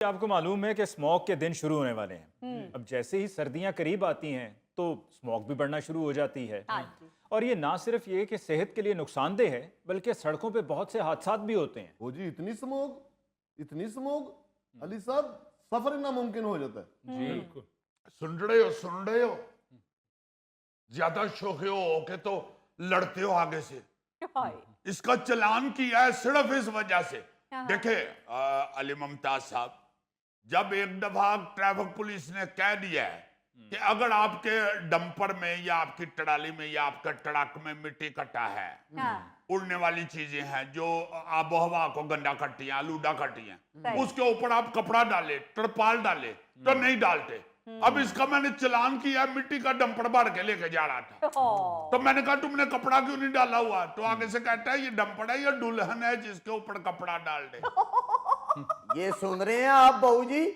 आपको मालूम है कि स्मॉग के दिन शुरू होने वाले हैं। अब जैसे ही सर्दियां करीब आती हैं तो स्मॉग भी बढ़ना शुरू हो जाती है। और ये ना सिर्फ ये कि सेहत के लिए नुकसानदेह है, बल्कि सड़कों पे बहुत से हादसा भी होते हैं। ओ जी, इतनी स्मोक अली साहब, सफर नामुमकिन हो जाता है जी बिल्कुल। सुन रहे हो, ज्यादा शौक हो के तो लड़ते हो आगे से। इसका चालान किया है सिर्फ इस वजह से। देखे अली मुमताज साहब, जब एक दफा ट्रैफिक पुलिस ने कह दिया है कि अगर आपके डंपर में या आपकी ट्राली में या आपके ट्रक में मिट्टी कटा है, उड़ने वाली चीजें हैं जो आबो हवा को गंदा करती हैं, आलूदा करती हैं, उसके ऊपर आप कपड़ा डाले, तरपाल डाले तो नहीं डालते। अब इसका मैंने चालान किया, मिट्टी का डंपर भर के लेके जा रहा था, तो मैंने कहा तुमने कपड़ा क्यों नहीं डाला हुआ? तो आगे से कहता है ये डंपर है, ये दुल्हन है जिसके ऊपर कपड़ा डाल दे। ये सुन रहे हैं आप बहू जी?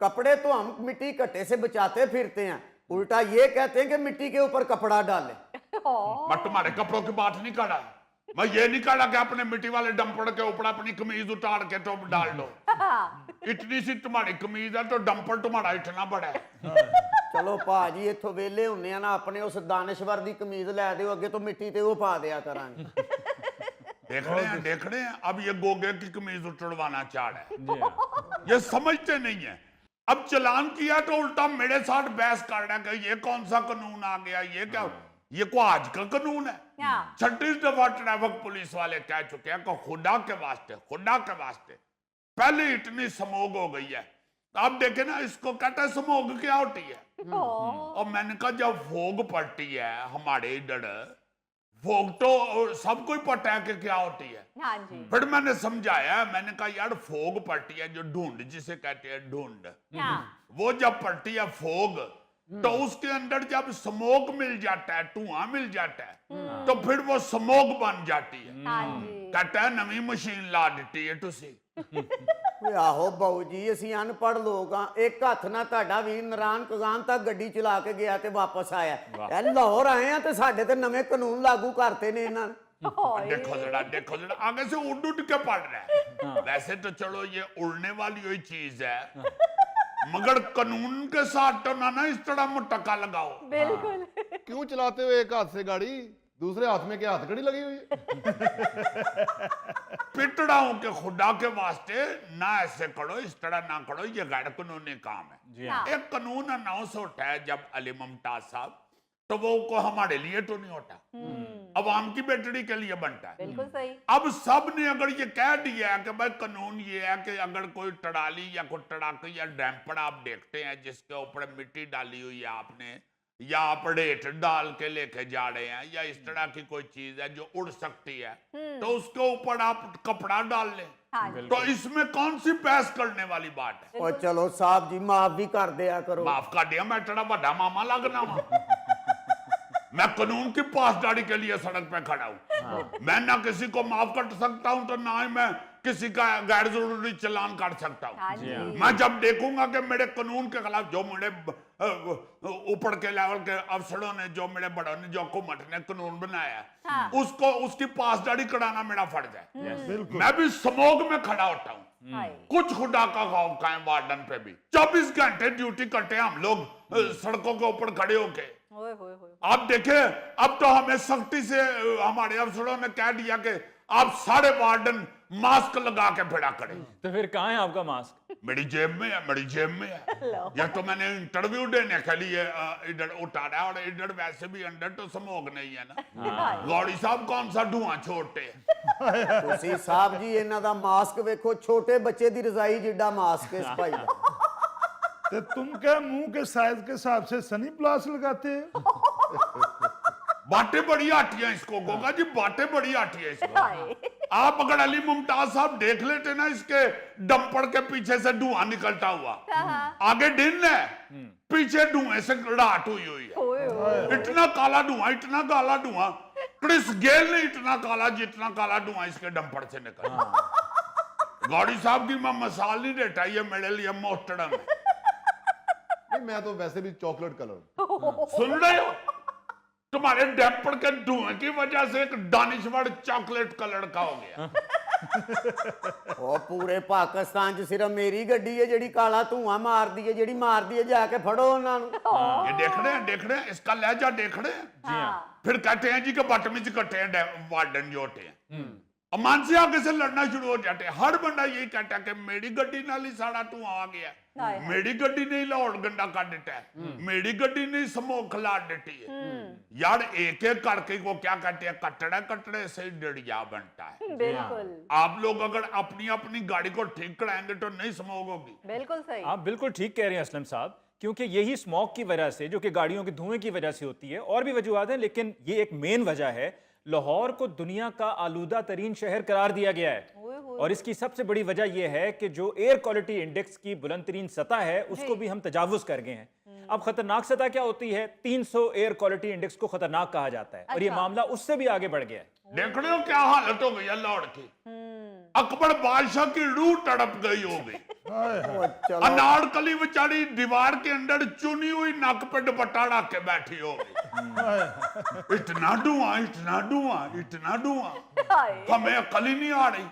कपड़े तो हम मिट्टी कट्टे से बचाते फिरते हैं, उल्टा ये कहते हैं कि मिट्टी के ऊपर कपड़ा डाले। मैं तुम्हारे कपड़ों की बात नहीं कर रहा, मैं ये नहीं कह रहा कि अपने मिट्टी वाले डंपर के ऊपर अपनी कमीज उतार के तो डाल दो। इतनी सी तुम्हारी कमीज है तो डंपर तुम्हारा इतना बड़ा है। चलो भाजी इथों वेले हुन्ने ना, अपने उस दानिश्वर दी कमीज लै दिओ, अगे तो मिट्टी ते वो पा दिया करांगे। देख रहे हैं अब ये गोगे की कमीज उतरवाना चाह रहा है। ये समझते नहीं है। अब चालान किया तो उल्टा मेरे साथ बहस कर रहा है कि ये कौन सा कानून आ गया, ये क्या, ये को आज का कानून है। 36 दफा ट्रैफिक पुलिस वाले कह चुके हैं कि खुदा के वास्ते पहले इतनी स्मोग हो गई है। आप देखे ना, इसको कहते हैं स्मोग क्या होती है। और मैंने कहा जब फोग पड़ती है हमारे इधर, फोग तो सबको ही पता है कि क्या होती है। फिर मैंने समझाया, मैंने कहा यार फोग पड़ती है जो ढूंढ जिसे कहते हैं ढूंढ, वो जब पड़ती है फोग, तो उसके अंदर जब स्मोक मिल जाता है, धुआं मिल जाता है, तो फिर वो स्मोक बन जाती है। कहता है नवी मशीन ला दी है तुसी। आहो बहू जी, असी अनपढ़ लोग हाँ, एक हाथ ना तुहाडा वीर नारायण कगान तक गड्डी चला के गया ते वापस आया। लाहौर आए हैं ते साडे ते नवे कानून लागू करते ने इन्हां ने। देखो जरा आगे से उड़ के पड़ रहा है। वैसे तो चलो ये उड़ने वाली हुई चीज है, मगर कानून के साथ तो ना इस तरह मुटक्का लगाओ। बिल्कुल। क्यों चलाते हो एक हाथ से गाड़ी, दूसरे हाथ में क्या हथकड़ी लगी हुई है? पिट रहा हूं कि खुदा के वास्ते ना ऐसे करो, इस तरह ना करो, ये गैर कानूनी काम है। एक कानून अनाउंस होता है जब अली मुमताज साहब, तो वो को हमारे लिए तो नहीं होता, अवाम की बेटड़ी के लिए बनता है। बिल्कुल सही। अब सब ने अगर ये कह दिया है कि भाई कानून ये है कि अगर कोई ट्राली या कोई ट्रक या डैम्पर आप देखते हैं जिसके ऊपर मिट्टी डाली हुई है आपने, या आप रेत डाल के लेके जा रहे हैं, या इस तरह की कोई चीज है जो उड़ सकती है, तो उसके ऊपर आप कपड़ा डाल लें, तो इसमें कौन सी बहस करने वाली बात है? और चलो साहब जी माफ भी कर दिया करो। माफ कर दिया, मैं तेरा बड़ा मामा लगना वहां। मैं कानून की पासदारी के लिए सड़क पे खड़ा हूं। मैं ना किसी को माफ कर सकता हूं, तो ना ही मैं किसी का गैर जरूरी चालान काट सकता हूं। मैं जब देखूंगा कि मेरे कानून के खिलाफ, जो मेरे ऊपर के लेवल के अफसरों ने, जो मेरे बड़ों ने, जो हुकूमत ने कानून बनाया, उसको उसकी पासदारी कराना मेरा फर्ज है। मैं भी स्मोग में खड़ा होता हूं। कुछ खुदा का खौफ का है वार्डन पे भी 24 घंटे ड्यूटी करते हैं हम लोग सड़कों के ऊपर खड़े होके। आप देखें, अब तो हमें सख्ती से हमारे अफसरों ने कह दिया कि आप सारे वार्डन मास्क लगा के फिरा करें। तो फिर कहाँ है आपका मास्क? मेरी जेब में है। या तो मैंने इंटरव्यू देने के लिए इधर उतारा, और इधर वैसे भी अंदर तो स्मोक नहीं है ना। गौड़ी साहब कौन सा धुआं छोड़ते हैं? तुसी साहब जी इन्हां दा मास्क वेखो, छोटे बच्चे दी रजाई जिड्डा मास्क है इस भाई दा। तो तुम क्या मुंह के साइज के हिसाब से सनी प्लास लगाते हैं? बातें बड़ी आती हैं इसको, गोगा जी, बातें बड़ी आती है इसको। आप अगर अली मुमताज साहब देख लेते ना, इसके डंपर के पीछे से धुआं निकलता हुआ, आगे दिन है, पीछे धुएं से रात हुई है। इतना काला धुआं, क्रिस गेल ने इतना काला, जितना काला धुआं इसके डंपर से निकला। गौड़ी साहब की मैं मिसाल नहीं देता, ये मेरे लिए मोहतरम है। नहीं, मैं तो वैसे भी चॉकलेट कलर। सुन रहे हो, तुम्हारे डैम्पर के धुएं की वजह से एक दानिश्वर चॉकलेट कलर का हो गया। ਉਹ ਪੂਰੇ ਪਾਕਿਸਤਾਨ 'ਚ ਸਿਰਫ ਮੇਰੀ ਗੱਡੀ ਹੈ ਜਿਹੜੀ ਕਾਲਾ ਧੂਆਂ ਮਾਰਦੀ ਹੈ, ਜਿਹੜੀ ਮਾਰਦੀ ਹੈ ਜਾ ਕੇ ਫੜੋ ਉਹਨਾਂ ਨੂੰ। ये देख रहे हैं इसका लहजा देख रहे हैं। जी हाँ। फिर कहते हैं जी कि बदतमीज कट्टे हैं वार्डन जो होते हैं, अमान से आगे से लड़ना शुरू हो जाते हैं। हर बंदा यही कहता है कि मेरी गड्डी नाल ही साड़ा धुआं आ गया, मेरी गड्डी ने लाहौर गंदा कर दिता है, मेरी गड्डी ने स्मोक खिला देती है। यार एक एक करके वो क्या कहते हैं, कटड़े कटड़े से डड़िया बनता है। बिल्कुल आप लोग अगर अपनी अपनी गाड़ी को ठीक कराएंगे तो नहीं स्मोक होगी। बिल्कुल सही। आप बिल्कुल ठीक कह रहे हैं असलम साहब, क्योंकि यही स्मॉग की वजह से, जो कि गाड़ियों के धुएं की वजह से होती है, और भी वजूहत हैं, लेकिन ये एक मेन वजह है। लाहौर को दुनिया का आलूदा तरीन शहर करार दिया गया है, और इसकी सबसे बड़ी वजह यह है कि जो एयर क्वालिटी इंडेक्स की बुलंद तरीन सतह है उसको भी हम तजावुज कर गए हैं। अब खतरनाक सतह क्या होती है? 300 एयर क्वालिटी इंडेक्स को खतरनाक कहा जाता है, और ये मामला उससे भी आगे बढ़ गया है। देख रहे हो क्या हालत हो गई है लाहौर की। अकबर बादशाह की रूह तड़प गई होगी। ਉਹ ਚਲੋ अनारकली बेचारी दीवार के अंदर चुनी हुई नक पे दुपट्टा रख के बैठी होगी। इतना धुआं, इतना धुआं, इतना धुआं, हाय। हमें अकल ही नहीं आ रही।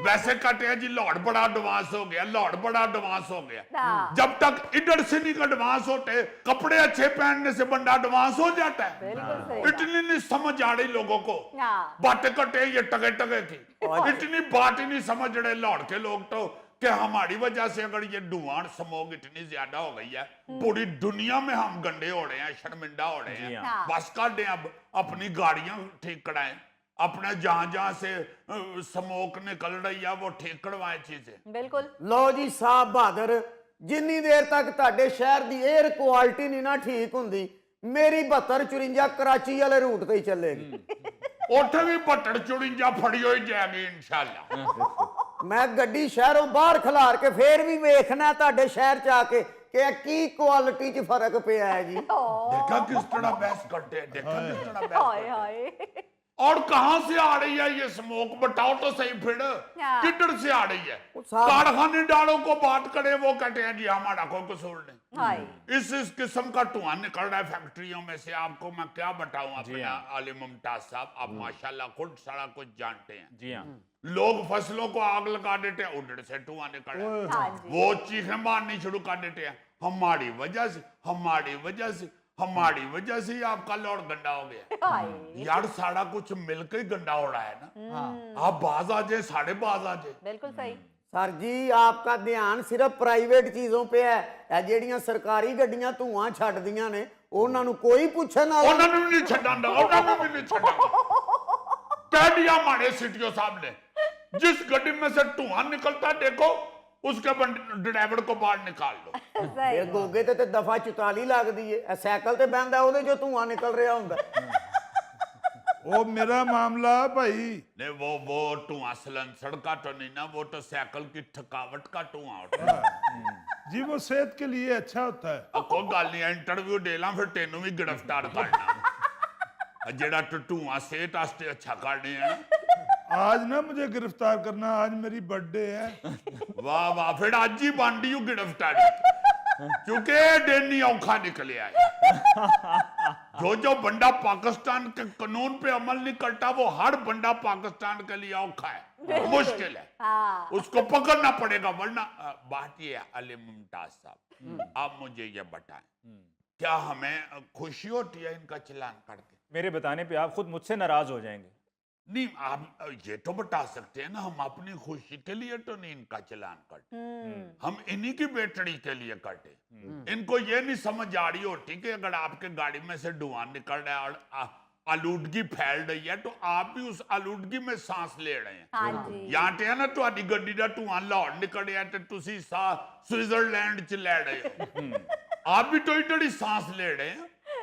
वैसे कहते हैं जी लाहौर बड़ा एडवांस हो गया, लाहौर बड़ा एडवांस हो गया। हाँ। जब तक इधर से नहीं एडवांस होते, कपड़े अच्छे पहनने से बंदा एडवांस हो जाता है। बिल्कुल सही। इतनी नहीं समझ आ रही लोगों को। हाँ। बातें करते हैं ये टगे टगे की, इतनी बात ही नहीं समझ रहे लाहौर के लोग तो, कि हमारी वजह से अगर ये धुआं स्मोक इतनी ज्यादा हो गई है, पूरी दुनिया में हम गंदे हो रहे हैं, शर्मिंदा हो रहे जी हैं। हाँ। बस कर दें, अब अपनी गाड़ियां ठीक कराएं, अपने जहां जहां से स्मोक निकल रही है वो ठीक करवाएं चीजें। बिल्कुल। ਲਓ ਜੀ ਸਾਹਿਬ ਬਹਾਦਰ, ਜਿੰਨੀ ਦੇਰ ਤੱਕ ਤੁਹਾਡੇ ਸ਼ਹਿਰ ਦੀ 에ਅਰ ਕੁਆਲਿਟੀ ਨਹੀਂ ਨਾ ਠੀਕ ਹੁੰਦੀ, ਮੇਰੀ 7254 ਕਰਾਚੀ ਵਾਲੇ ਰੂਟ ਤੇ ਹੀ ਚੱਲੇਗੀ। ਉੱਥੇ ਵੀ ਭੱਟੜ ਚੁੜਿੰਜਾ ਫੜੀ ਹੋਈ ਜਾਏਗੀ इंशाल्लाह। ਮੈਂ ਗੱਡੀ ਸ਼ਹਿਰੋਂ ਬਾਹਰ ਖਿਲਾਰ ਕੇ ਫੇਰ ਵੀ ਵੇਖਣਾ ਤੁਹਾਡੇ ਸ਼ਹਿਰ ਚ ਆ ਕੇ ਕਿ ਇਹ ਕੀ ਕੁਆਲਿਟੀ ਚ ਫਰਕ ਪਿਆ ਹੈ ਜੀ। देखा किस तरह बहस करते हैं, देखा किस तरह बहस हाय करते हैं। हाय। और कहां से आ रही है ये स्मोक, बताओ तो सही फिर हाँ। किधर से आ रही है? साहब- कारखाने डालों को बात करें, वो कहते हैं जी हमारा कोई कसूर नहीं। हाय। इस किस्म का धुआं निकल रहा है फैक्ट्रियों में से, आपको मैं क्या बताऊं अपने हाँ। आली मुमताज साहब, आप माशाल्लाह खुद सारा कुछ जानते हैं। जी हाँ। लोग फसलों को आग लगा देते हैं, उधर से धुआं निकल रहा है, हाँ जी। वो चीखें मारनी शुरू कर देते हैं, हमारी वजह से, हमारी वजह से, हमारी वजह से ही आपका लाहौर गंदा हो गया। हाय। यार सारा कुछ मिलकर ही गंदा हो रहा है ना। आप बाज आ जाए, साढ़े बाज आ जाए। बिल्कुल सही। ਸਰ ਜੀ ਆਪਕਾ ਧਿਆਨ ਸਿਰਫ ਪ੍ਰਾਈਵੇਟ ਚੀਜ਼ੋਂ पे है, ਇਹ ਜਿਹੜੀਆਂ ਸਰਕਾਰੀ ਗੱਡੀਆਂ ਧੂਆਂ ਛੱਡਦੀਆਂ ਨੇ ਉਹਨਾਂ ਨੂੰ ਕੋਈ ਪੁੱਛਣ ਵਾਲਾ ਉਹਨਾਂ ਨੂੰ ਵੀ ਨਹੀਂ ਛੱਡਾਂਗਾ, ਉਹਨਾਂ ਨੂੰ ਵੀ ਨਹੀਂ ਛੱਡਾਂਗਾ। कह दिया हमारे सीटीओ साहब ने, जिस गड्डी में से धुआं निकलता देखो उसके ड्राइवर को बाहर निकाल लो। सही। ਇਹ ਗੋਗੇ ਤੇ ਦਫਾ 44 ਲੱਗਦੀ ਏ, ਇਹ ਸਾਈਕਲ ਤੇ ਬਹਿੰਦਾ ਉਹਦੇ ਚੋਂ ਧੂਆਂ ਨਿਕਲ ਰਿਹਾ ਹੁੰਦਾ। ਉਹ ਮੇਰਾ ਮਾਮਲਾ ਭਾਈ नहीं वो धुआं सलंसड़ का तो नहीं ना, वो तो साइकिल की थकावट का धुआं होता है। जी वो सेहत के लिए अच्छा होता है। अब कोई गल नहीं, इंटरव्यू दे ला फिर तेनू भी गिरफ्तार करना। जेड़ा धुआं सेहत वास्ते अच्छा करने है। आज ना मुझे गिरफ्तार करना, आज मेरी बर्थडे है। वाह वाह, फिर आज ही बन रही हूँ गिरफ्तारी, क्योंकि दिन ही औखा निकले आए। जो बंदा पाकिस्तान के कानून पे अमल नहीं करता, वो हर बंदा पाकिस्तान के लिए औखा है, मुश्किल है, हाँ। उसको पकड़ना पड़ेगा। वरना बात ये है अली मुमताज साहब, आप मुझे ये बताएं, क्या हमें खुशी होती है इनका चलान करके? मेरे बताने पे आप खुद मुझसे नाराज हो जाएंगे। नहीं, आप ये तो बता सकते हैं ना, हम अपनी खुशी के लिए तो नहीं इनका चलान करते, हम इन्हीं की बेटड़ी के लिए करते। इनको ये नहीं समझ आ रही होती कि अगर आपके गाड़ी में से धुआं निकल रहा है और आलूदगी फैल रही है, तो आप भी उस आलूदगी में सांस ले रहे हैं। हाँ जी। यहाँ ते है ना ਤੁਹਾਡੀ ਗੱਡੀ ਦਾ ਧੂਆਂ ਲਾਹੌਰ ਨਿਕਲ ਰਿਹਾ ਤੇ ਤੁਸੀਂ स्विट्जरलैंड च ले रहे हो। आप भी तो इधर ही सांस ले रहे हैं।